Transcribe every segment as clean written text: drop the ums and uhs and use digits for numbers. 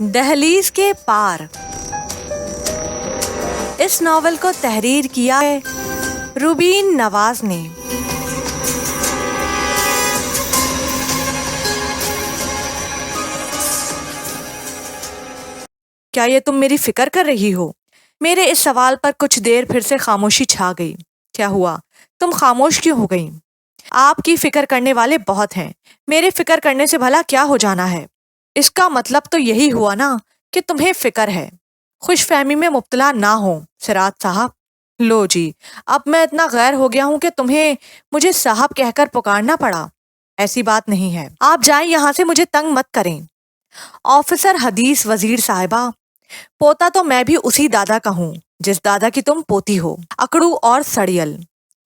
دہلیز کے پار. اس ناول کو تحریر کیا ہے روبین نواز نے. کیا یہ تم میری فکر کر رہی ہو؟ میرے اس سوال پر کچھ دیر پھر سے خاموشی چھا گئی. کیا ہوا؟ تم خاموش کیوں ہو گئی؟ آپ کی فکر کرنے والے بہت ہیں، میرے فکر کرنے سے بھلا کیا ہو جانا ہے؟ اس کا مطلب تو یہی ہوا نا کہ تمہیں فکر ہے. خوش فہمی میں مبتلا نہ ہو سراج صاحب. لو جی، اب میں اتنا غیر ہو گیا ہوں کہ تمہیں مجھے صاحب کہہ کر پکارنا پڑا. ایسی بات نہیں ہے، آپ جائیں یہاں سے، مجھے تنگ مت کریں. آفیسر حدیث وزیر صاحبہ، پوتا تو میں بھی اسی دادا کا ہوں جس دادا کی تم پوتی ہو، اکڑو اور سڑیل.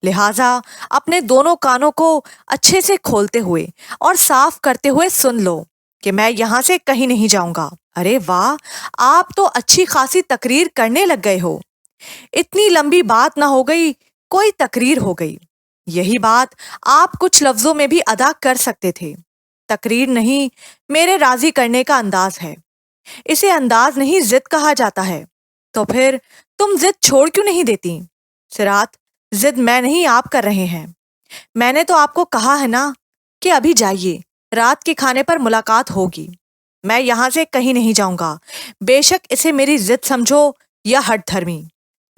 لہٰذا اپنے دونوں کانوں کو اچھے سے کھولتے ہوئے اور صاف کرتے ہوئے سن لو کہ میں یہاں سے کہیں نہیں جاؤں گا. ارے واہ، آپ تو اچھی خاصی تقریر کرنے لگ گئے ہو. اتنی لمبی بات نہ ہو گئی، کوئی تقریر ہو گئی. یہی بات آپ کچھ لفظوں میں بھی ادا کر سکتے تھے. تقریر نہیں، میرے راضی کرنے کا انداز ہے. اسے انداز نہیں، ضد کہا جاتا ہے. تو پھر تم ضد چھوڑ کیوں نہیں دیتی؟ سرات، ضد میں نہیں، آپ کر رہے ہیں. میں نے تو آپ کو کہا ہے نا کہ ابھی جائیے، رات کے کھانے پر ملاقات ہوگی. میں یہاں سے کہیں نہیں جاؤں گا، بے شک اسے میری ضد سمجھو یا ہٹ دھرمی.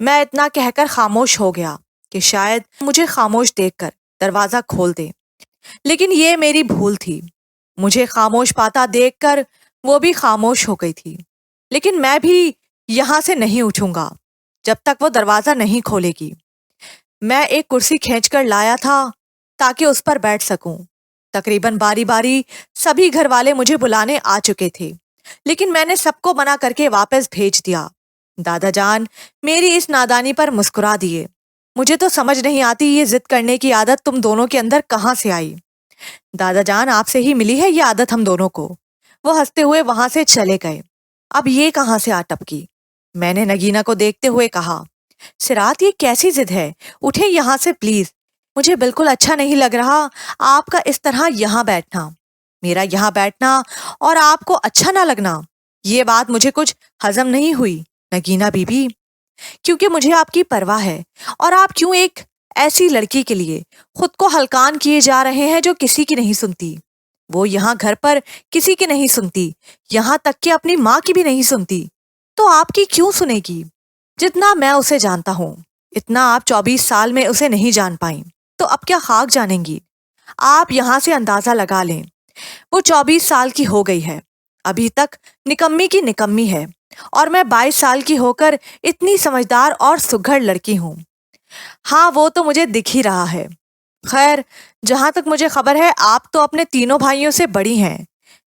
میں اتنا کہہ کر خاموش ہو گیا کہ شاید مجھے خاموش دیکھ کر دروازہ کھول دے، لیکن یہ میری بھول تھی. مجھے خاموش پاتا دیکھ کر وہ بھی خاموش ہو گئی تھی. لیکن میں بھی یہاں سے نہیں اٹھوں گا جب تک وہ دروازہ نہیں کھولے گی. میں ایک کرسی کھینچ کر لایا تھا تاکہ اس پر بیٹھ سکوں. تقریباً باری باری سبھی گھر والے مجھے بلانے آ چکے تھے، لیکن میں نے سب کو منع کر کے واپس بھیج دیا. دادا جان میری اس نادانی پر مسکرا دیے. مجھے تو سمجھ نہیں آتی یہ ضد کرنے کی عادت تم دونوں کے اندر کہاں سے آئی. دادا جان آپ سے ہی ملی ہے یہ عادت ہم دونوں کو. وہ ہنستے ہوئے وہاں سے چلے گئے. اب یہ کہاں سے آ ٹپکی؟ میں نے نگینا کو دیکھتے ہوئے کہا. سرات، یہ کیسی ضد ہے؟ اٹھے یہاں سے پلیز. مجھے بالکل اچھا نہیں لگ رہا آپ کا اس طرح یہاں بیٹھنا. میرا یہاں بیٹھنا اور آپ کو اچھا نہ لگنا، یہ بات مجھے کچھ ہضم نہیں ہوئی نگینا بی بی. کیونکہ مجھے آپ کی پرواہ ہے، اور آپ کیوں ایک ایسی لڑکی کے لیے خود کو ہلکان کیے جا رہے ہیں جو کسی کی نہیں سنتی. وہ یہاں گھر پر کسی کی نہیں سنتی، یہاں تک کہ اپنی ماں کی بھی نہیں سنتی. تو آپ کی کیوں سنے گی؟ جتنا میں اسے جانتا ہوں اتنا آپ 24 سال میں اسے نہیں جان پائیں، تو اب کیا خاک جانیں گی؟ آپ یہاں سے اندازہ لگا لیں، وہ 24 سال کی ہو گئی ہے، ابھی تک نکمی کی نکمی ہے، اور میں 22 سال کی ہو کر اتنی سمجھدار اور سگھڑ لڑکی ہوں. ہاں وہ تو مجھے دکھ ہی رہا ہے. خیر، جہاں تک مجھے خبر ہے آپ تو اپنے تینوں بھائیوں سے بڑی ہیں،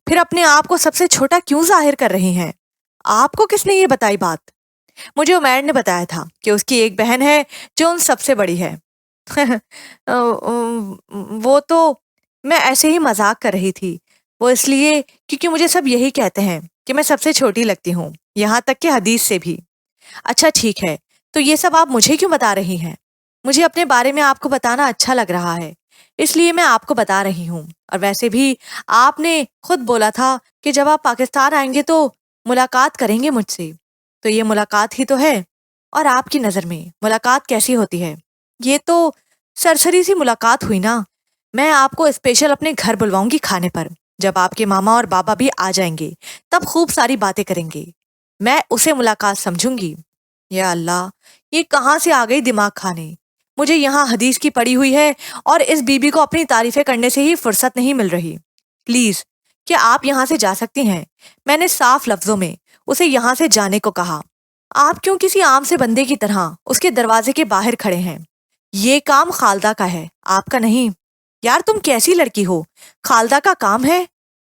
پھر اپنے آپ کو سب سے چھوٹا کیوں ظاہر کر رہی ہیں؟ آپ کو کس نے یہ بتائی بات؟ مجھے عمیر نے بتایا تھا کہ اس کی ایک بہن ہے جو ان سب سے بڑی ہے. وہ تو میں ایسے ہی مذاق کر رہی تھی. وہ اس لیے کیونکہ مجھے سب یہی کہتے ہیں کہ میں سب سے چھوٹی لگتی ہوں، یہاں تک کہ حدیث سے بھی. اچھا ٹھیک ہے، تو یہ سب آپ مجھے کیوں بتا رہی ہیں؟ مجھے اپنے بارے میں آپ کو بتانا اچھا لگ رہا ہے، اس لیے میں آپ کو بتا رہی ہوں. اور ویسے بھی آپ نے خود بولا تھا کہ جب آپ پاکستان آئیں گے تو ملاقات کریں گے مجھ سے. تو یہ ملاقات ہی تو ہے. اور آپ کی نظر میں ملاقات کیسی ہوتی ہے؟ یہ تو سرسری سی ملاقات ہوئی نا. میں آپ کو اسپیشل اپنے گھر بلواؤں گی کھانے پر. جب آپ کے ماما اور بابا بھی آ جائیں گے تب خوب ساری باتیں کریں گے. میں اسے ملاقات سمجھوں گی. یا اللہ، یہ کہاں سے آ گئی دماغ کھانے. مجھے یہاں حدیث کی پڑی ہوئی ہے اور اس بی بی کو اپنی تعریفیں کرنے سے ہی فرصت نہیں مل رہی. پلیز، کیا آپ یہاں سے جا سکتی ہیں؟ میں نے صاف لفظوں میں اسے یہاں سے جانے کو کہا. آپ کیوں کسی عام سے بندے کی طرح اس کے دروازے کے باہر کھڑے ہیں؟ یہ کام خالدہ کا ہے، آپ کا نہیں. یار تم کیسی لڑکی ہو؟ خالدہ کا کام ہے؟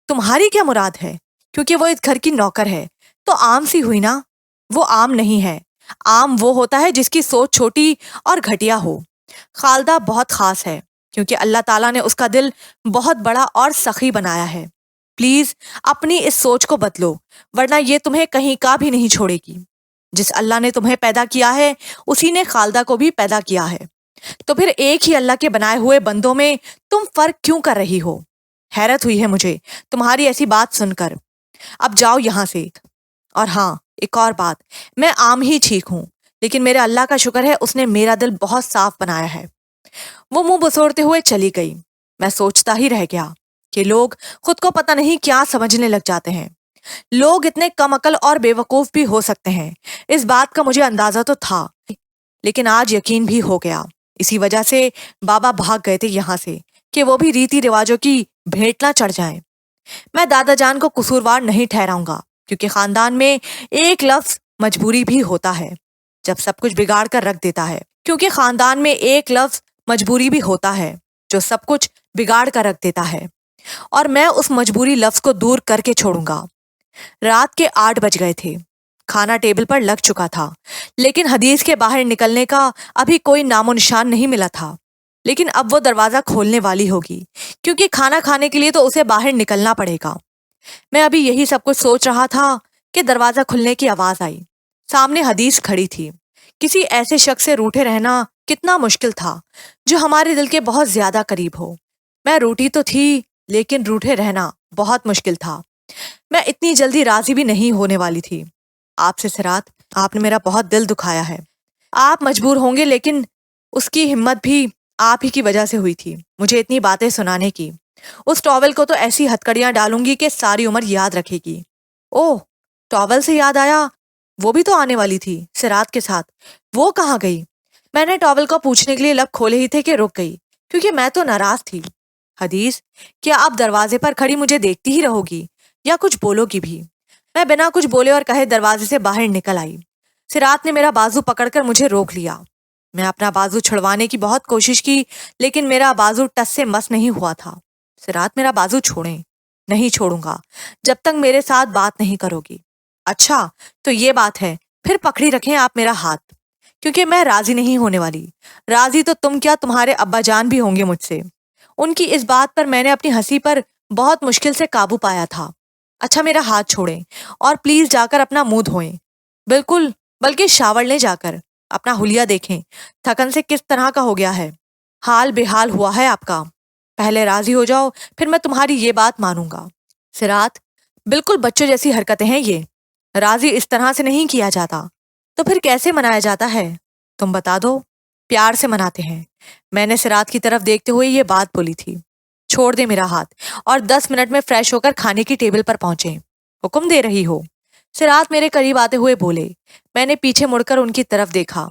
تمہاری کیا مراد ہے؟ کیونکہ وہ اس گھر کی نوکر ہے تو عام سی ہوئی نا. وہ عام نہیں ہے. عام وہ ہوتا ہے جس کی سوچ چھوٹی اور گھٹیا ہو. خالدہ بہت خاص ہے کیونکہ اللہ تعالیٰ نے اس کا دل بہت بڑا اور سخی بنایا ہے. پلیز اپنی اس سوچ کو بدلو، ورنہ یہ تمہیں کہیں کا بھی نہیں چھوڑے گی. جس اللہ نے تمہیں پیدا کیا ہے اسی نے خالدہ کو بھی پیدا کیا ہے. تو پھر ایک ہی اللہ کے بنائے ہوئے بندوں میں تم فرق کیوں کر رہی ہو؟ حیرت ہوئی ہے مجھے تمہاری ایسی بات سن کر. اب جاؤ یہاں سے. اور ہاں، ایک اور بات، میں عام ہی ٹھیک ہوں، لیکن میرے اللہ کا شکر ہے اس نے میرا دل بہت صاف بنایا ہے۔ وہ منہ بسوڑتے ہوئے چلی گئی۔ میں سوچتا ہی رہ گیا کہ لوگ خود کو پتہ نہیں کیا سمجھنے لگ جاتے ہیں۔ لوگ اتنے کم عقل اور بے وقوف بھی ہو سکتے ہیں، اس بات کا مجھے اندازہ تو تھا، لیکن آج یقین بھی ہو گیا۔ اسی وجہ سے بابا بھاگ گئے تھے یہاں سے کہ وہ بھی ریتی رواجوں کی بھیٹ نہ چڑھ جائیں۔ میں دادا جان کو قصوروار نہیں ٹھہراؤں گا، کیونکہ خاندان میں ایک لفظ مجبوری بھی ہوتا ہے جب سب کچھ بگاڑ کر رکھ دیتا ہے، کیونکہ خاندان میں ایک لفظ مجبوری بھی ہوتا ہے جو سب کچھ بگاڑ کر رکھ دیتا ہے، اور میں اس مجبوری لفظ کو دور کر کے چھوڑوں گا۔ رات کے 8 بج گئے تھے، کھانا ٹیبل پر لگ چکا تھا، لیکن حدیث کے باہر نکلنے کا ابھی کوئی نام و نشان نہیں ملا تھا۔ لیکن اب وہ دروازہ کھولنے والی ہوگی، کیونکہ کھانا کھانے کے لیے تو اسے باہر نکلنا پڑے گا۔ میں ابھی یہی سب کچھ سوچ رہا تھا کہ دروازہ کھلنے کی آواز آئی۔ سامنے حدیث کھڑی تھی۔ کسی ایسے شخص سے روٹھے رہنا کتنا مشکل تھا جو ہمارے دل کے بہت زیادہ قریب ہو۔ میں روٹھی تو تھی، لیکن روٹھے رہنا بہت مشکل تھا۔ میں اتنی جلدی راضی بھی نہیں ہونے والی تھی۔ آپ سے سرات، آپ نے میرا بہت دل دکھایا ہے۔ آپ مجبور ہوں گے، لیکن اس کی ہمت بھی آپ ہی کی وجہ سے ہوئی تھی مجھے اتنی باتیں سنانے کی۔ اس ٹاول کو تو ایسی ہتکڑیاں ڈالوں گی کہ ساری عمر یاد رکھے گی۔ اوہ، ٹاول سے یاد آیا، وہ بھی تو آنے والی تھی سرات کے ساتھ۔ وہ کہاں گئی؟ میں نے ٹاول کو پوچھنے کے لیے لب کھولے ہی تھے کہ رک گئی، کیونکہ میں تو ناراض تھی۔ حدیث، کیا آپ دروازے پر کھڑی مجھے دیکھتی ہی رہو گی یا کچھ بولو گی بھی؟ میں بنا کچھ بولے اور کہے دروازے سے باہر نکل آئی۔ سرات نے میرا بازو پکڑ کر مجھے روک لیا۔ میں اپنا بازو چھڑوانے کی بہت کوشش کی، لیکن میرا بازو ٹس سے مس نہیں ہوا تھا۔ سرات، میرا بازو چھوڑیں۔ نہیں چھوڑوں گا جب تک میرے ساتھ بات نہیں کرو گی۔ اچھا، تو یہ بات ہے، پھر پکڑی رکھیں آپ میرا ہاتھ، کیونکہ میں راضی نہیں ہونے والی۔ راضی تو تم کیا، تمہارے ابا جان بھی ہوں گے مجھ سے۔ ان کی اس بات پر میں نے اپنی ہنسی پر بہت مشکل سے قابو پایا تھا۔ اچھا، میرا ہاتھ چھوڑیں اور پلیز جا کر اپنا منہ دھوئیں، بالکل، بلکہ شاور لیں جا کر، اپنا حلیہ دیکھیں، تھکن سے کس طرح کا ہو گیا ہے، حال بے حال ہوا ہے آپ کا۔ پہلے راضی ہو جاؤ، پھر میں تمہاری یہ بات مانوں گا۔ سرات، بالکل بچوں جیسی حرکتیں ہیں یہ، راضی اس طرح سے نہیں کیا جاتا۔ تو پھر کیسے منایا جاتا ہے؟ تم بتا دو۔ پیار سے مناتے ہیں۔ میں نے سرات کی طرف دیکھتے ہوئے یہ بات بولی تھی۔ چھوڑ دے میرا ہاتھ اور 10 منٹ میں فریش ہو کر کھانے کی ٹیبل پر پہنچے۔ حکم دے رہی ہو؟ سرات میرے قریب آتے ہوئے بولے۔ میں نے پیچھے مڑ کر ان کی طرف دیکھا۔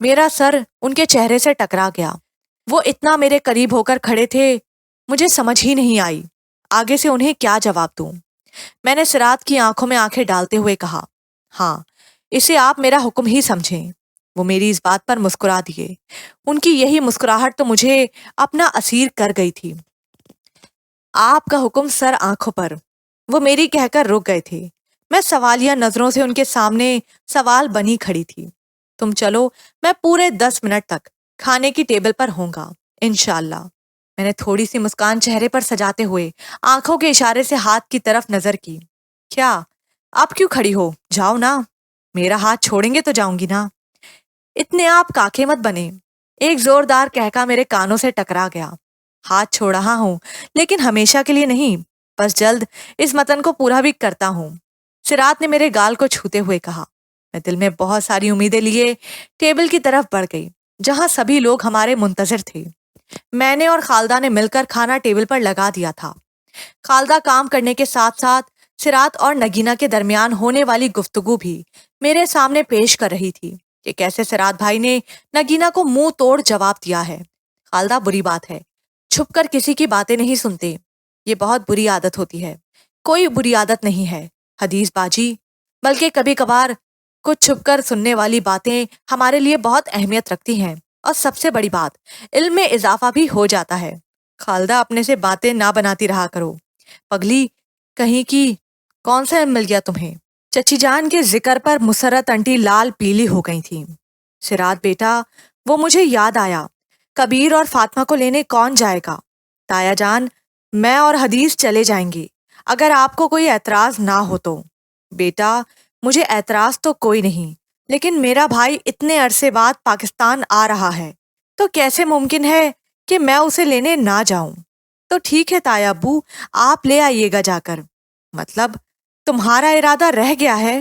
میرا سر ان کے چہرے سے ٹکرا گیا۔ وہ اتنا میرے قریب ہو کر کھڑے تھے، مجھے سمجھ ہی نہیں آئی آگے سے انہیں کیا جواب دوں۔ میں نے سرات کی آنکھوں میں آنکھیں ڈالتے ہوئے کہا، ہاں، اسے آپ میرا حکم ہی سمجھیں۔ وہ میری اس بات پر مسکرا دیے۔ ان کی یہی مسکراہٹ تو مجھے اپنا اسیر کر گئی تھی۔ آپ کا حکم سر آنکھوں پر، وہ میری کہہ کر رک گئے تھے۔ میں سوالیہ نظروں سے ان کے سامنے سوال بنی کھڑی تھی۔ تم چلو، میں پورے 10 منٹ تک کھانے کی ٹیبل پر ہوں گا انشاءاللہ۔ میں نے تھوڑی سی مسکان چہرے پر سجاتے ہوئے آنکھوں کے اشارے سے ہاتھ کی طرف نظر کی۔ کیا آپ کیوں کھڑی ہو؟ جاؤ نا، میرا ہاتھ چھوڑیں گے تو جاؤں گی نا۔ اتنے آپ کاکے مت بنے۔ ایک زوردار کہکا میرے کانوں سے ٹکرا گیا۔ ہاتھ چھوڑ رہا ہوں، لیکن ہمیشہ کے لیے نہیں، بس جلد اس متن کو پورا بھی کرتا ہوں۔ سرات نے میرے گال کو چھوتے ہوئے کہا۔ میں دل میں بہت ساری امیدیں لیے ٹیبل کی طرف بڑھ گئی، جہاں سبھی لوگ ہمارے منتظر تھے۔ میں نے اور خالدہ نے مل کر کھانا ٹیبل پر لگا دیا تھا۔ خالدہ کام کرنے کے ساتھ ساتھ سرات اور نگینہ کے درمیان ہونے والی گفتگو بھی میرے سامنے پیش کر رہی تھی کہ کیسے سرات بھائی نے نگینہ کو منہ توڑ جواب دیا ہے۔ خالدہ، بری بات ہے، چھپ کر کسی کی باتیں نہیں سنتے، یہ بہت بری عادت ہوتی ہے۔ کوئی بری عادت نہیں ہے حدیث باجی، بلکہ کبھی کبھار کچھ چھپ کر سننے والی باتیں ہمارے لیے بہت اہمیت رکھتی ہیں، اور سب سے بڑی بات، علم میں اضافہ بھی ہو جاتا ہے۔ خالدہ، اپنے سے باتیں نہ بناتی رہا کرو، پگلی کہیں کی، کون سا علم مل گیا تمہیں؟ چچی جان کے ذکر پر مسرت انٹی لال پیلی ہو گئی تھی۔ سرات بیٹا، وہ مجھے یاد آیا، کبیر اور فاطمہ کو لینے کون جائے گا؟ تایا جان، میں اور حدیث چلے جائیں گے، اگر آپ کو کوئی اعتراض نہ ہو تو۔ بیٹا، مجھے اعتراض تو کوئی نہیں، لیکن میرا بھائی اتنے عرصے بعد پاکستان آ رہا ہے، تو کیسے ممکن ہے کہ میں اسے لینے نہ جاؤں؟ تو ٹھیک ہے تایا ابو، آپ لے آئیے گا جا کر۔ مطلب تمہارا ارادہ رہ گیا ہے؟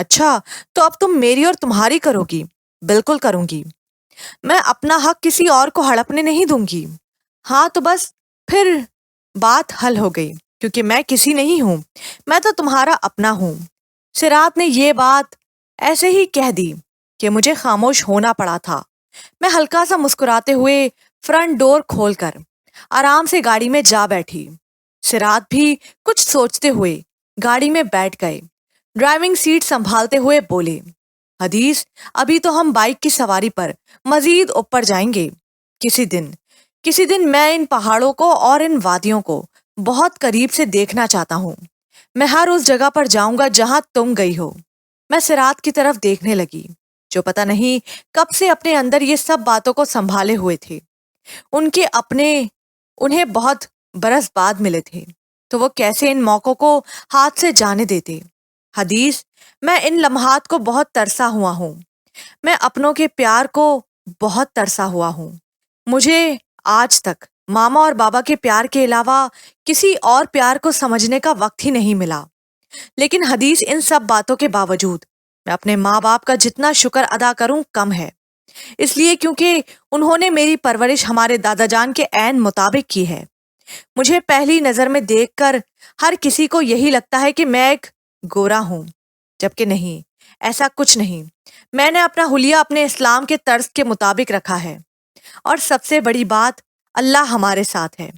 اچھا، تو اب تم میری اور تمہاری کرو گی؟ بالکل کروں گی، میں اپنا حق کسی اور کو ہڑپنے نہیں دوں گی۔ ہاں تو بس پھر بات حل ہو گئی، کیونکہ میں کسی نہیں ہوں، میں تو تمہارا اپنا ہوں۔ سرات نے یہ بات ایسے ہی کہہ دی کہ مجھے خاموش ہونا پڑا تھا۔ میں ہلکا سا مسکراتے ہوئے فرنٹ ڈور کھول کر آرام سے گاڑی میں جا بیٹھی۔ سرات بھی کچھ سوچتے ہوئے گاڑی میں بیٹھ گئے۔ ڈرائیونگ سیٹ سنبھالتے ہوئے بولے، حدیث ابھی تو ہم بائک کی سواری پر مزید اوپر جائیں گے۔ کسی دن میں ان پہاڑوں کو اور ان وادیوں کو بہت قریب سے دیکھنا چاہتا ہوں۔ میں ہر اس جگہ پر جاؤں گا جہاں تم گئی ہو۔ میں سرات کی طرف دیکھنے لگی، جو پتہ نہیں کب سے اپنے اندر یہ سب باتوں کو سنبھالے ہوئے تھے۔ ان کے اپنے انہیں بہت برس بعد ملے تھے، تو وہ کیسے ان موقعوں کو ہاتھ سے جانے دیتے۔ حدیث، میں ان لمحات کو بہت ترسا ہوا ہوں۔ میں اپنوں کے پیار کو بہت ترسا ہوا ہوں۔ مجھے آج تک ماما اور بابا کے پیار کے علاوہ کسی اور پیار کو سمجھنے کا وقت ہی نہیں ملا۔ لیکن حدیث، ان سب باتوں کے باوجود میں اپنے ماں باپ کا جتنا شکر ادا کروں کم ہے، اس لیے کیونکہ انہوں نے میری پرورش ہمارے دادا جان کے عین مطابق کی ہے۔ مجھے پہلی نظر میں دیکھ کر ہر کسی کو یہی لگتا ہے کہ میں ایک گورا ہوں، جبکہ نہیں، ایسا کچھ نہیں۔ میں نے اپنا حلیہ اپنے اسلام کے طرز کے مطابق رکھا ہے، اور سب سے بڑی بات، اللہ ہمارے ساتھ ہے۔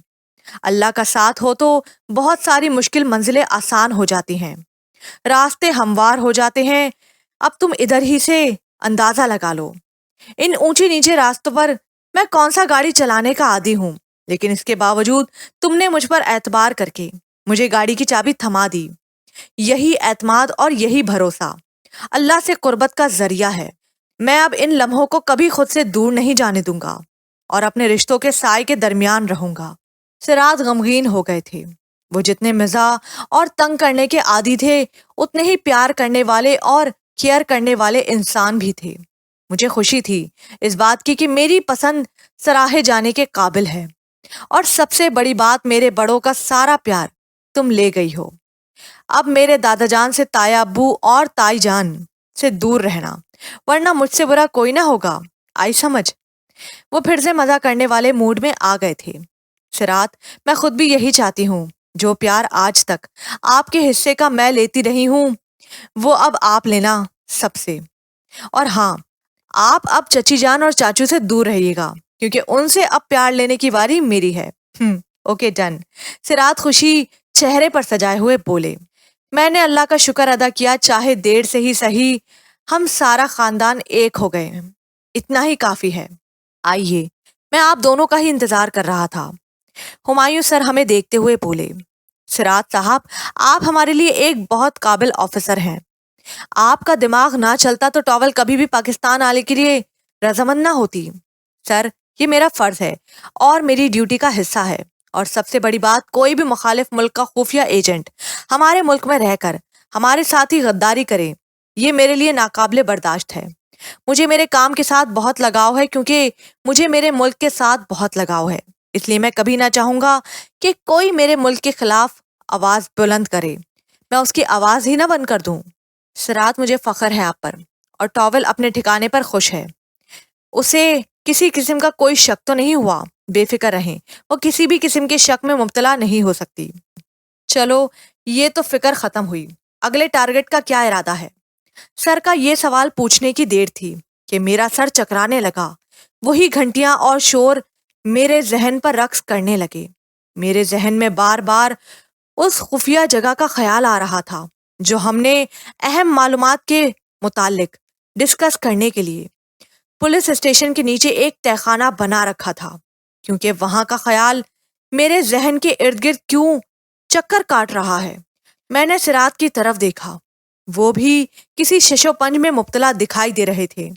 اللہ کا ساتھ ہو تو بہت ساری مشکل منزلیں آسان ہو جاتی ہیں، راستے ہموار ہو جاتے ہیں۔ اب تم ادھر ہی سے اندازہ لگا لو، ان اونچے نیچے راستوں پر میں کون سا گاڑی چلانے کا عادی ہوں، لیکن اس کے باوجود تم نے مجھ پر اعتبار کر کے مجھے گاڑی کی چابی تھما دی۔ یہی اعتماد اور یہی بھروسہ اللہ سے قربت کا ذریعہ ہے۔ میں اب ان لمحوں کو کبھی خود سے دور نہیں جانے دوں گا، اور اپنے رشتوں کے سائے کے درمیان رہوں گا۔ سرات غمگین ہو گئے تھے۔ وہ جتنے مزاح اور تنگ کرنے کے عادی تھے، اتنے ہی پیار کرنے والے اور کیئر کرنے والے انسان بھی تھے۔ مجھے خوشی تھی اس بات کی کہ میری پسند سراہے جانے کے قابل ہے، اور سب سے بڑی بات، میرے بڑوں کا سارا پیار تم لے گئی ہو۔ اب میرے دادا جان سے تایا ابو اور تائی جان سے دور رہنا، ورنہ مجھ سے برا کوئی نہ ہوگا، آئی سمجھ۔ وہ پھر سے مزہ کرنے والے موڈ میں آ گئے تھے۔ سرات، میں خود بھی یہی چاہتی ہوں۔ جو پیار آج تک آپ کے حصے کا میں لیتی رہی ہوں، وہ اب آپ لینا سب سے۔ اور ہاں، آپ اب چچی جان اور چاچو سے دور رہیے گا، کیونکہ ان سے اب پیار لینے کی باری میری ہے۔ Okay done. سرات خوشی چہرے پر سجائے ہوئے بولے، میں نے اللہ کا شکر ادا کیا، چاہے دیر سے ہی صحیح، ہم سارا خاندان ایک ہو گئے ہیں، اتنا ہی کافی ہے۔ آئیے، میں آپ دونوں کا ہی انتظار کر رہا تھا۔ ہمایوں سر ہمیں دیکھتے ہوئے بولے، سرات صاحب، آپ ہمارے لیے ایک بہت قابل آفیسر ہیں۔ آپ کا دماغ نہ چلتا تو ٹاول کبھی بھی پاکستان آنے کے لیے رضامند نہ ہوتی۔ سر، یہ میرا فرض ہے اور میری ڈیوٹی کا حصہ ہے، اور سب سے بڑی بات، کوئی بھی مخالف ملک کا خفیہ ایجنٹ ہمارے ملک میں رہ کر ہمارے ساتھ ہی غداری کرے، یہ میرے لیے ناقابل برداشت ہے۔ مجھے میرے کام کے ساتھ بہت لگاؤ ہے، کیونکہ مجھے میرے ملک کے ساتھ بہت لگاؤ ہے، اس لیے میں کبھی نہ چاہوں گا کہ کوئی میرے ملک کے خلاف آواز بلند کرے، میں اس کی آواز ہی نہ بند کر دوں۔ سرات، مجھے فخر ہے آپ پر، اور ٹاول اپنے ٹھکانے پر خوش ہے۔ اسے کسی قسم کا کوئی شک تو نہیں ہوا؟ بے فکر رہیں، وہ کسی بھی قسم کے شک میں مبتلا نہیں ہو سکتی۔ چلو، یہ تو فکر ختم ہوئی، اگلے ٹارگٹ کا کیا ارادہ ہے؟ سر کا یہ سوال پوچھنے کی دیر تھی کہ میرا سر چکرانے لگا۔ وہی گھنٹیاں اور شور میرے ذہن پر رقص کرنے لگے۔ میرے ذہن میں بار بار اس خفیہ جگہ کا خیال آ رہا تھا جو ہم نے اہم معلومات کے متعلق ڈسکس کرنے کے لیے پولیس اسٹیشن کے نیچے ایک تہخانہ بنا رکھا تھا، کیونکہ وہاں کا خیال میرے ذہن کے ارد گرد کیوں چکر کاٹ رہا ہے۔ میں نے سرات کی طرف دیکھا، وہ بھی کسی شش و پنج میں مبتلا دکھائی دے رہے تھے۔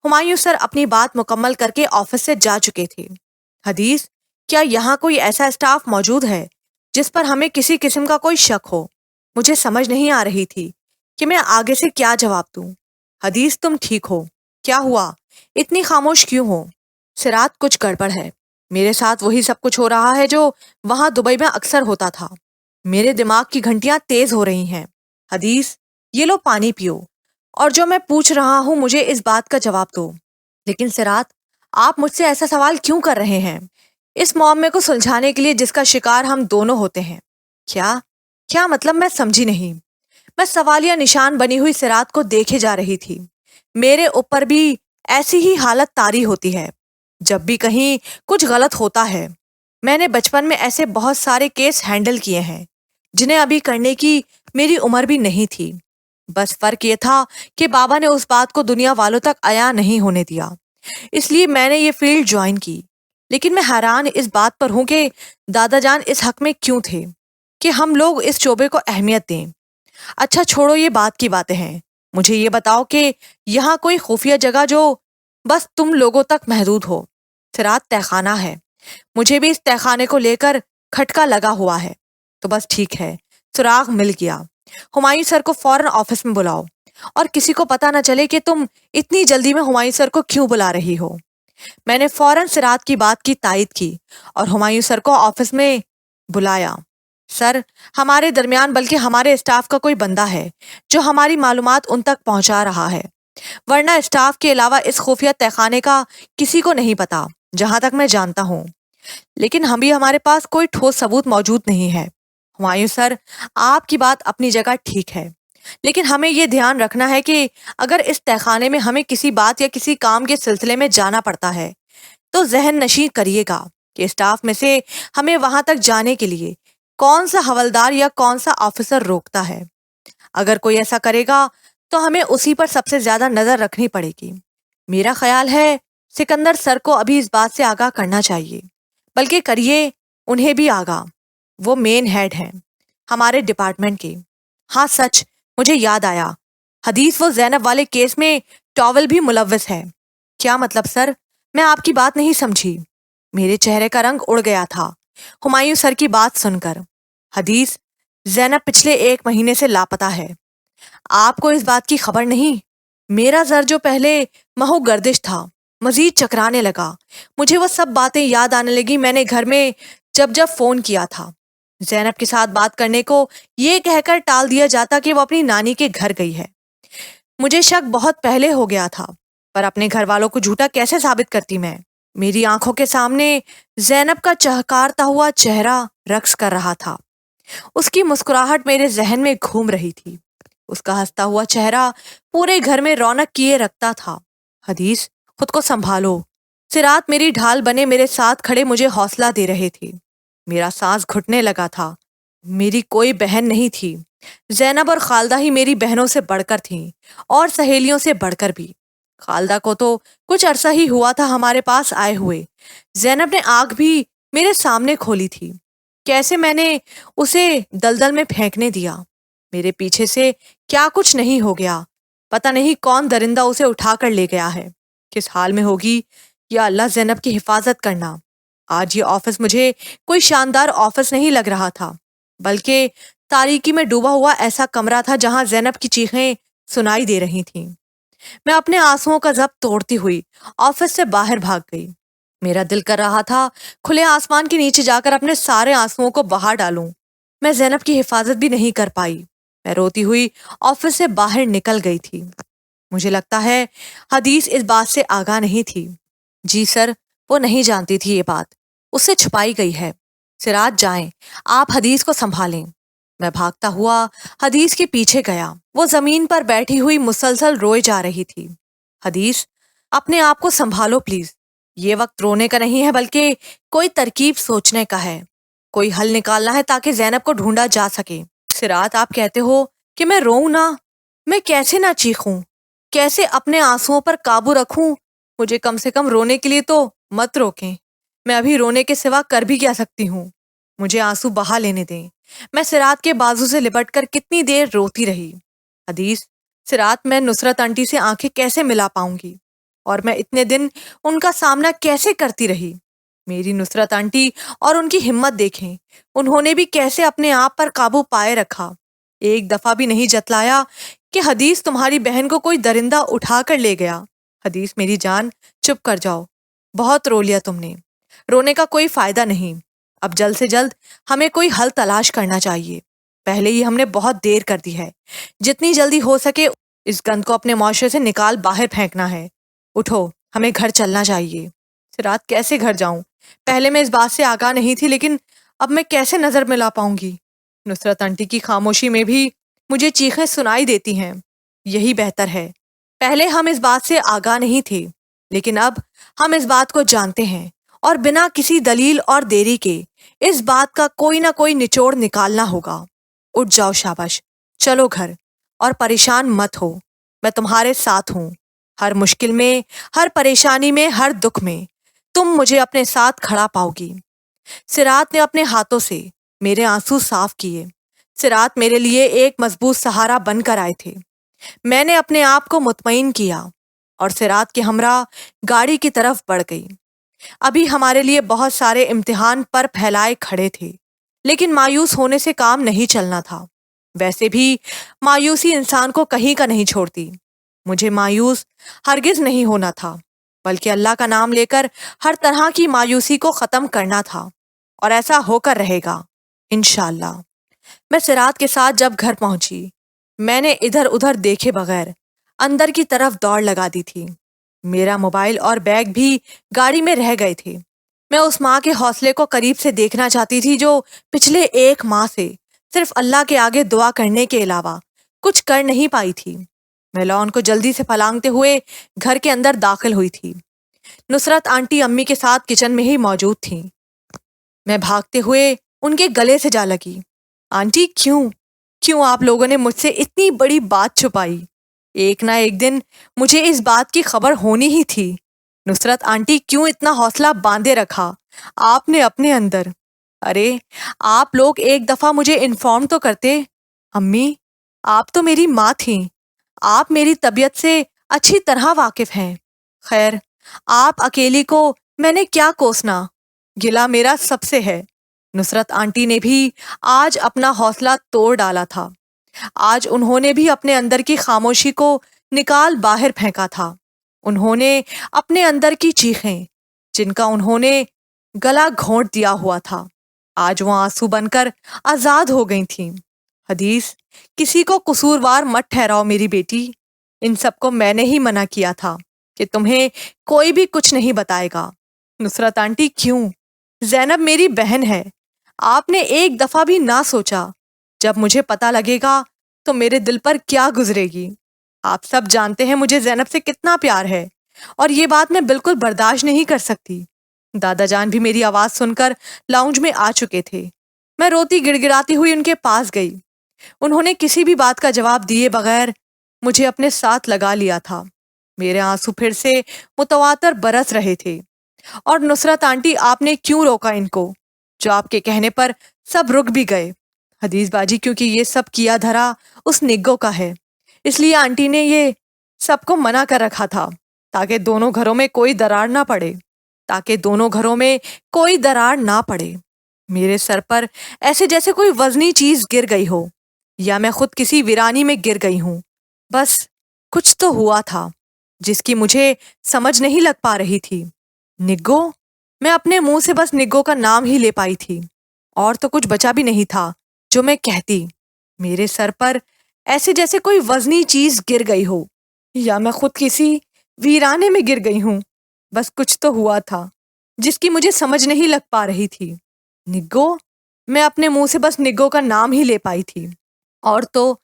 ہمایوں سر اپنی بات مکمل کر کے آفس سے جا چکے تھے۔ حدیث، کیا یہاں کوئی ایسا اسٹاف موجود ہے جس پر ہمیں کسی قسم کا کوئی شک ہو؟ مجھے سمجھ نہیں آ رہی تھی کہ میں آگے سے کیا جواب دوں۔ حدیث، تم ٹھیک ہو؟ کیا ہوا؟ اتنی خاموش کیوں ہو؟ سرات، کچھ گڑبڑ ہے، میرے ساتھ وہی سب کچھ ہو رہا ہے جو وہاں دبئی میں اکثر ہوتا تھا۔ میرے دماغ کی گھنٹیاں تیز ہو رہی ہیں۔ حدیث، یہ لو پانی پیو، اور جو میں پوچھ رہا ہوں مجھے اس بات کا جواب دو۔ لیکن سرات، آپ مجھ سے ایسا سوال کیوں کر رہے ہیں؟ اس معمے کو سلجھانے کے لیے جس کا شکار ہم دونوں ہوتے ہیں۔ کیا مطلب؟ میں سمجھی نہیں۔ میں سوالیہ نشان بنی ہوئی سرات کو دیکھے جا رہی تھی۔ میرے اوپر بھی ایسی ہی حالت طاری ہوتی ہے جب بھی کہیں کچھ غلط ہوتا ہے۔ میں نے بچپن میں ایسے بہت سارے کیس ہینڈل کیے ہیں جنہیں ابھی کرنے کی میری عمر بھی نہیں تھی۔ بس فرق یہ تھا کہ بابا نے اس بات کو دنیا والوں تک عیاں نہیں ہونے دیا، اس لیے میں نے یہ فیلڈ جوائن کی۔ لیکن میں حیران اس بات پر ہوں کہ دادا جان اس حق میں کیوں تھے کہ ہم لوگ اس شعبے کو اہمیت دیں۔ اچھا چھوڑو، یہ بات کی باتیں ہیں۔ مجھے یہ بتاؤ کہ یہاں کوئی خفیہ جگہ جو بس تم لوگوں تک محدود ہو؟ سرات، تہہ خانہ ہے۔ مجھے بھی اس تہہ خانے کو لے کر کھٹکا لگا ہوا ہے۔ تو بس ٹھیک ہے، سراغ مل گیا۔ ہمایوں سر کو فوراً آفس میں بلاؤ، اور کسی کو پتہ نہ چلے کہ تم اتنی جلدی میں ہمایوں سر کو کیوں بلا رہی ہو۔ میں نے فوراً سرات کی بات کی تائید کی اور ہمایوں سر کو آفس میں بلایا۔ سر، ہمارے درمیان بلکہ ہمارے اسٹاف کا کوئی بندہ ہے جو ہماری معلومات ان تک پہنچا رہا ہے، ورنہ اسٹاف کے علاوہ اس خفیہ تہہ خانے کا کسی کو نہیں پتا، جہاں تک میں جانتا ہوں۔ لیکن ہمارے پاس کوئی ٹھوس ثبوت موجود نہیں ہے۔ ہمایوں سر، آپ کی بات اپنی جگہ ٹھیک ہے، لیکن ہمیں یہ دھیان رکھنا ہے کہ اگر اس تہہ خانے میں ہمیں کسی بات یا کسی کام کے سلسلے میں جانا پڑتا ہے تو ذہن نشین کریے گا کہ اسٹاف میں سے ہمیں وہاں تک جانے کے لیے کون سا حوالدار یا کون سا آفیسر روکتا ہے۔ اگر کوئی ایسا کرے گا تو ہمیں اسی پر سب سے زیادہ نظر رکھنی پڑے گی۔ میرا خیال ہے سکندر سر کو ابھی اس بات سے آگاہ کرنا چاہیے، بلکہ کریے انہیں بھی آگاہ۔ وہ مین ہیڈ ہیں ہمارے ڈپارٹمنٹ کے۔ ہاں سچ، مجھے یاد آیا، حدیث وہ زینب والے کیس میں ٹاول بھی ملوث ہے۔ کیا مطلب سر؟ میں آپ کی بات نہیں سمجھی۔ میرے چہرے کا رنگ اڑ گیا تھا ہمایوں سر کی بات سن کر۔ حدیث، زینب پچھلے 1 مہینے سے لاپتہ ہے۔ آپ کو اس بات کی خبر نہیں؟ میرا زر جو پہلے مہو گردش تھا مزید چکرانے لگا۔ مجھے وہ سب باتیں یاد آنے لگی میں نے گھر میں جب فون کیا تھا۔ زینب کے ساتھ بات کرنے کو یہ کہہ کر ٹال دیا جاتا کہ وہ اپنی نانی کے گھر گئی ہے۔ مجھے شک بہت پہلے ہو گیا تھا، پر اپنے گھر والوں کو جھوٹا کیسے ثابت کرتی میں؟ میری آنکھوں کے سامنے زینب کا چہکارتا ہوا چہرہ رقص کر رہا تھا۔ اس کی مسکراہٹ میرے ذہن میں گھوم رہی تھی۔ اس کا ہنستا ہوا چہرہ پورے گھر میں رونق کیے رکھتا تھا۔ حدیث، خود کو سنبھالو۔ سرات میری ڈھال بنے میرے ساتھ کھڑے مجھے حوصلہ دے رہے تھے۔ میرا سانس گھٹنے لگا تھا۔ میری کوئی بہن نہیں تھی۔ زینب اور خالدہ ہی میری بہنوں سے بڑھ کر تھیں، اور سہیلیوں سے بڑھ کر بھی۔ خالدہ کو تو کچھ عرصہ ہی ہوا تھا ہمارے پاس آئے ہوئے۔ زینب نے آنکھ بھی میرے سامنے کھولی تھی۔ کیسے میں نے اسے دلدل میں پھینکنے دیا؟ میرے پیچھے سے کیا کچھ نہیں ہو گیا؟ پتہ نہیں کون درندہ اسے اٹھا کر لے گیا ہے۔ کس حال میں ہوگی؟ یا اللہ، زینب کی حفاظت کرنا۔ آج یہ آفس مجھے کوئی شاندار آفس نہیں لگ رہا تھا، بلکہ تاریکی میں ڈوبا ہوا ایسا کمرہ تھا جہاں زینب کی چیخیں سنائی دے رہی تھیں۔ میں اپنے آنسوؤں کا ضبط توڑتی ہوئی آفس سے باہر بھاگ گئی۔ میرا دل کر رہا تھا کھلے آسمان کے نیچے جا کر اپنے سارے آنسوؤں کو بہا ڈالوں۔ میں زینب کی حفاظت بھی نہیں کر پائی۔ میں روتی ہوئی آفس سے باہر نکل گئی تھی۔ مجھے لگتا ہے حدیث اس بات سے آگاہ نہیں تھی۔ جی سر، وہ نہیں جانتی تھی یہ بات، اس سے چھپائی گئی ہے۔ سراج جائیں، آپ حدیث کو سنبھالیں۔ میں بھاگتا ہوا حدیث کے پیچھے گیا۔ وہ زمین پر بیٹھی ہوئی مسلسل روئے جا رہی تھی۔ حدیث، اپنے آپ کو سنبھالو پلیز۔ یہ وقت رونے کا نہیں ہے، بلکہ کوئی ترکیب سوچنے کا ہے، کوئی حل نکالنا ہے تاکہ زینب کو ڈھونڈا جا سکے۔ سراج، آپ کہتے ہو کہ میں روؤں نہ؟ میں کیسے نہ چیخوں؟ کیسے اپنے آنسوؤں پر قابو رکھوں؟ مجھے کم سے کم رونے کے لیے تو مت روکیں۔ میں ابھی رونے کے سوا کر بھی کیا سکتی ہوں؟ مجھے آنسو بہا لینے دیں۔ میں سرات کے بازو سے لپٹ کر کتنی دیر روتی رہی۔ حدیث، سرات، میں نصرت آنٹی سے آنکھیں کیسے ملا پاؤں گی؟ اور میں اتنے دن ان کا سامنا کیسے کرتی رہی؟ میری نصرت آنٹی اور ان کی ہمت دیکھیں، انہوں نے بھی کیسے اپنے آپ پر قابو پائے رکھا۔ ایک دفعہ بھی نہیں جتلایا کہ حدیث، تمہاری بہن کو کوئی درندہ اٹھا کر لے گیا۔ حدیث میری جان، چپ کر جاؤ، بہت رو لیا تم نے۔ رونے کا کوئی فائدہ نہیں۔ اب جلد سے جلد ہمیں کوئی حل تلاش کرنا چاہیے۔ پہلے ہی ہم نے بہت دیر کر دی ہے. جتنی جلدی ہو سکے اس گند کو اپنے معاشرے سے نکال باہر پھینکنا ہے. اٹھو، ہمیں گھر چلنا چاہیے. سرات کیسے گھر جاؤں؟ پہلے میں اس بات سے آگاہ نہیں تھی، لیکن اب میں کیسے نظر ملا پاؤں گی؟ نصرت آنٹی کی خاموشی میں بھی مجھے چیخیں سنائی دیتی ہیں. یہی بہتر ہے. پہلے ہم اس بات سے آگاہ نہیں تھے، لیکن اب ہم اس بات کو جانتے ہیں، اور بنا کسی دلیل اور دیری کے اس بات کا کوئی نہ کوئی نچوڑ نکالنا ہوگا. اٹھ جاؤ، شاباش، چلو گھر. اور پریشان مت ہو، میں تمہارے ساتھ ہوں. ہر مشکل میں، ہر پریشانی میں، ہر دکھ میں تم مجھے اپنے ساتھ کھڑا پاؤ گی. سرات نے اپنے ہاتھوں سے میرے آنسو صاف کیے. سرات میرے لیے ایک مضبوط سہارا بن کر آئے تھے. میں نے اپنے آپ کو مطمئن کیا اور سرات کے ہمراہ گاڑی کی طرف بڑھ گئی. ابھی ہمارے لیے بہت سارے امتحان پر پھیلائے کھڑے تھے، لیکن مایوس ہونے سے کام نہیں چلنا تھا. ویسے بھی مایوسی انسان کو کہیں کا نہیں چھوڑتی. مجھے مایوس ہرگز نہیں ہونا تھا، بلکہ اللہ کا نام لے کر ہر طرح کی مایوسی کو ختم کرنا تھا، اور ایسا ہو کر رہے گا انشاءاللہ. میں سرات کے ساتھ جب گھر پہنچی، میں نے ادھر ادھر دیکھے بغیر اندر کی طرف دوڑ لگا دی تھی. میرا موبائل اور بیگ بھی گاڑی میں رہ گئے تھے. میں اس ماں کے حوصلے کو قریب سے دیکھنا چاہتی تھی جو پچھلے 1 ماہ سے صرف اللہ کے آگے دعا کرنے کے علاوہ کچھ کر نہیں پائی تھی. میں لان کو جلدی سے پھلانگتے ہوئے گھر کے اندر داخل ہوئی تھی. نصرت آنٹی امی کے ساتھ کچن میں ہی موجود تھیں. میں بھاگتے ہوئے ان کے گلے سے جا لگی. آنٹی، کیوں آپ لوگوں نے مجھ سے اتنی بڑی بات چھپائی؟ ایک نہ ایک دن مجھے اس بات کی خبر ہونی ہی تھی. نصرت آنٹی، کیوں اتنا حوصلہ باندھے رکھا آپ نے اپنے اندر؟ ارے آپ لوگ ایک دفعہ مجھے انفارم تو کرتے. امی، آپ تو میری ماں تھیں، آپ میری طبیعت سے اچھی طرح واقف ہیں. خیر، آپ اکیلی کو میں نے کیا کوسنا، گلہ میرا سب سے ہے. نصرت آنٹی نے بھی آج اپنا حوصلہ توڑ ڈالا تھا. آج انہوں نے بھی اپنے اندر کی خاموشی کو نکال باہر پھینکا تھا. انہوں نے اپنے اندر کی چیخیں، جن کا انہوں نے گلا گھونٹ دیا ہوا تھا، آج وہ آنسو بن کر آزاد ہو گئی تھیں. حدیث، کسی کو قصوروار مت ٹھہراؤ میری بیٹی. ان سب کو میں نے ہی منع کیا تھا کہ تمہیں کوئی بھی کچھ نہیں بتائے گا. نصرت آنٹی، کیوں؟ زینب میری بہن ہے. آپ نے ایک دفعہ بھی نہ سوچا جب مجھے پتا لگے گا تو میرے دل پر کیا گزرے گی؟ آپ سب جانتے ہیں مجھے زینب سے کتنا پیار ہے، اور یہ بات میں بالکل برداشت نہیں کر سکتی. دادا جان بھی میری آواز سن کر لاؤنج میں آ چکے تھے. میں روتی گڑ گڑاتی ہوئی ان کے پاس گئی. انہوں نے کسی بھی بات کا جواب دیے بغیر مجھے اپنے ساتھ لگا لیا تھا. میرے آنسو پھر سے متواتر برس رہے تھے. اور نصرت آنٹی، آپ نے کیوں روکا ان کو؟ جو آپ کے کہنے پر سب رک بھی گئے. حدیث باجی، کیونکہ یہ سب کیا دھرا اس نگو کا ہے، اس لیے آنٹی نے یہ سب کو منع کر رکھا تھا، تاکہ دونوں گھروں میں کوئی درار نہ پڑے. میرے سر پر ایسے جیسے کوئی وزنی چیز گر گئی ہو، یا میں خود کسی ویرانی میں گر گئی ہوں. بس کچھ تو ہوا تھا جس کی مجھے سمجھ نہیں لگ پا رہی تھی. نگو؟ میں اپنے منہ سے بس نگو کا نام ہی لے پائی تھی، اور تو کچھ بچا بھی نہیں تھا جو میں کہتی. میرے سر پر ایسے جیسے کوئی وزنی چیز گر گئی ہو، یا میں خود کسی ویرانے میں گر گئی ہوں. بس کچھ تو ہوا تھا جس کی مجھے سمجھ نہیں لگ پا رہی تھی. نگو؟ میں اپنے منہ سے بس نگو کا نام ہی لے پائی تھی، اور تو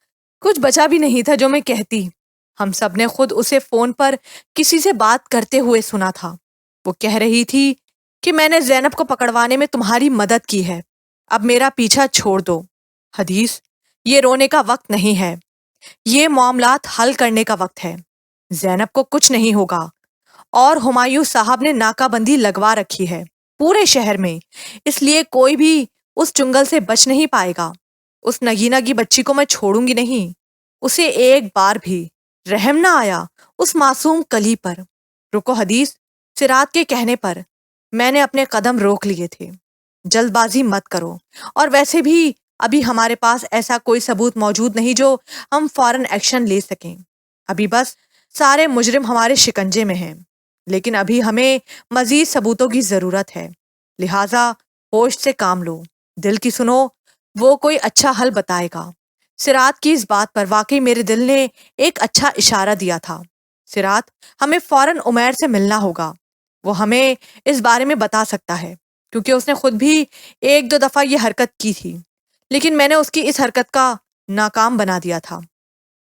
کچھ بچا بھی نہیں تھا جو میں کہتی. ہم سب نے خود اسے فون پر کسی سے بات کرتے ہوئے سنا تھا. وہ کہہ رہی تھی کہ میں نے زینب کو پکڑوانے میں تمہاری مدد کی ہے، اب میرا پیچھا چھوڑ دو. حدیث، یہ رونے کا وقت نہیں ہے، یہ معاملات حل کرنے کا وقت ہے. زینب کو کچھ نہیں ہوگا، اور ہمایوں صاحب نے ناکہ بندی لگوا رکھی ہے پورے شہر میں، اس لیے کوئی بھی اس چنگل سے بچ نہیں پائے گا. اس نگینہ کی بچی کو میں چھوڑوں گی نہیں. اسے ایک بار بھی رحم نہ آیا اس معصوم کلی پر. رکو حدیث، سرات کے کہنے پر میں نے اپنے قدم روک لیے تھے. جلد بازی مت کرو، اور ویسے بھی ابھی ہمارے پاس ایسا کوئی ثبوت موجود نہیں جو ہم فوراً ایکشن لے سکیں. ابھی بس سارے مجرم ہمارے شکنجے میں ہیں، لیکن ابھی ہمیں مزید ثبوتوں کی ضرورت ہے. لہٰذا ہوش سے کام لو، دل کی سنو وہ کوئی اچھا حل بتائے گا۔ سرات کی اس بات پر واقعی میرے دل نے ایک اچھا اشارہ دیا تھا۔ سرات، ہمیں فوراً عمیر سے ملنا ہوگا، وہ ہمیں اس بارے میں بتا سکتا ہے، کیونکہ اس نے خود بھی ایک دو دفعہ یہ حرکت کی تھی، لیکن میں نے اس کی اس حرکت کا ناکام بنا دیا تھا۔